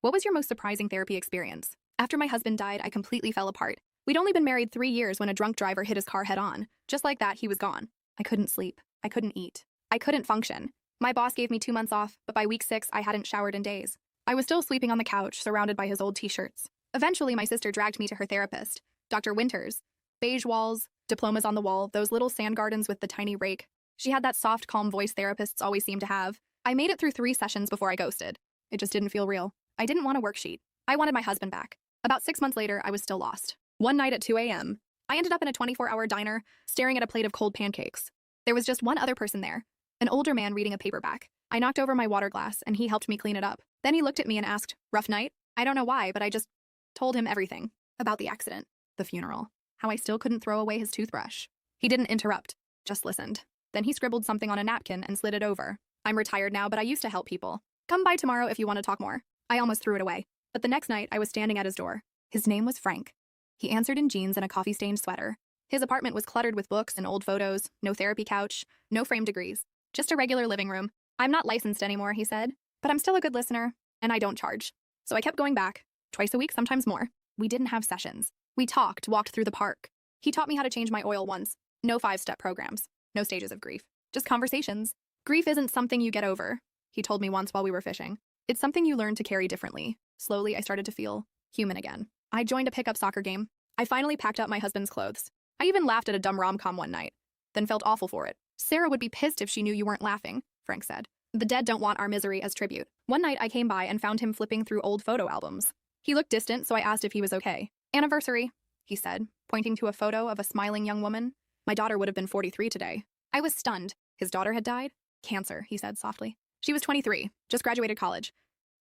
What was your most surprising therapy experience? After my husband died, I completely fell apart. We'd only been married 3 years when a drunk driver hit his car head on. Just like that, he was gone. I couldn't sleep. I couldn't eat. I couldn't function. My boss gave me 2 months off, but by week 6, I hadn't showered in days. I was still sleeping on the couch, surrounded by his old t-shirts. Eventually, my sister dragged me to her therapist, Dr. Winters. Beige walls, diplomas on the wall, those little sand gardens with the tiny rake. She had that soft, calm voice therapists always seem to have. I made it through 3 sessions before I ghosted. It just didn't feel real. I didn't want a worksheet. I wanted my husband back. About 6 months later, I was still lost. One night at 2 a.m., I ended up in a 24-hour diner, staring at a plate of cold pancakes. There was just one other person there, an older man reading a paperback. I knocked over my water glass, and he helped me clean it up. Then he looked at me and asked, "Rough night?" I don't know why, but I just told him everything. About the accident, the funeral, how I still couldn't throw away his toothbrush. He didn't interrupt, just listened. Then he scribbled something on a napkin and slid it over. "I'm retired now, but I used to help people. Come by tomorrow if you want to talk more." I almost threw it away. But the next night, I was standing at his door. His name was Frank. He answered in jeans and a coffee-stained sweater. His apartment was cluttered with books and old photos, no therapy couch, no framed degrees. Just a regular living room. "I'm not licensed anymore," he said, "but I'm still a good listener, and I don't charge." So I kept going back, twice a week, sometimes more. We didn't have sessions. We walked through the park. He taught me how to change my oil once. No 5-step programs, no stages of grief, just conversations. Grief isn't something you get over, he told me once while we were fishing. It's something you learn to carry differently. Slowly, I started to feel human again. I joined a pickup soccer game. I finally packed up my husband's clothes. I even laughed at a dumb rom-com one night, then felt awful for it. "Sarah would be pissed if she knew you weren't laughing," Frank said. "The dead don't want our misery as tribute." One night, I came by and found him flipping through old photo albums. He looked distant, so I asked if he was okay. "Anniversary," he said, pointing to a photo of a smiling young woman. "My daughter would have been 43 today." I was stunned. His daughter had died? "Cancer," he said softly. "She was 23, just graduated college."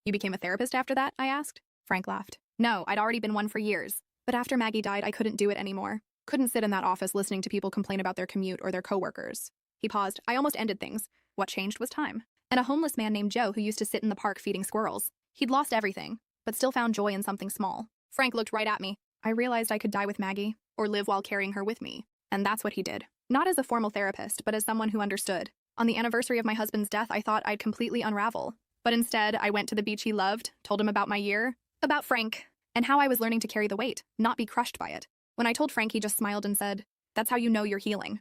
"You became a therapist after that?" I asked. Frank laughed. "No, I'd already been one for years. But after Maggie died, I couldn't do it anymore. Couldn't sit in that office listening to people complain about their commute or their coworkers." He paused. "I almost ended things. What changed was time. And a homeless man named Joe who used to sit in the park feeding squirrels. He'd lost everything, but still found joy in something small." Frank looked right at me. I realized I could die with Maggie, or live while carrying her with me. And that's what he did. Not as a formal therapist, but as someone who understood. On the anniversary of my husband's death, I thought I'd completely unravel. But instead, I went to the beach he loved, told him about my year, about Frank, and how I was learning to carry the weight, not be crushed by it. When I told Frank, he just smiled and said, "That's how you know you're healing."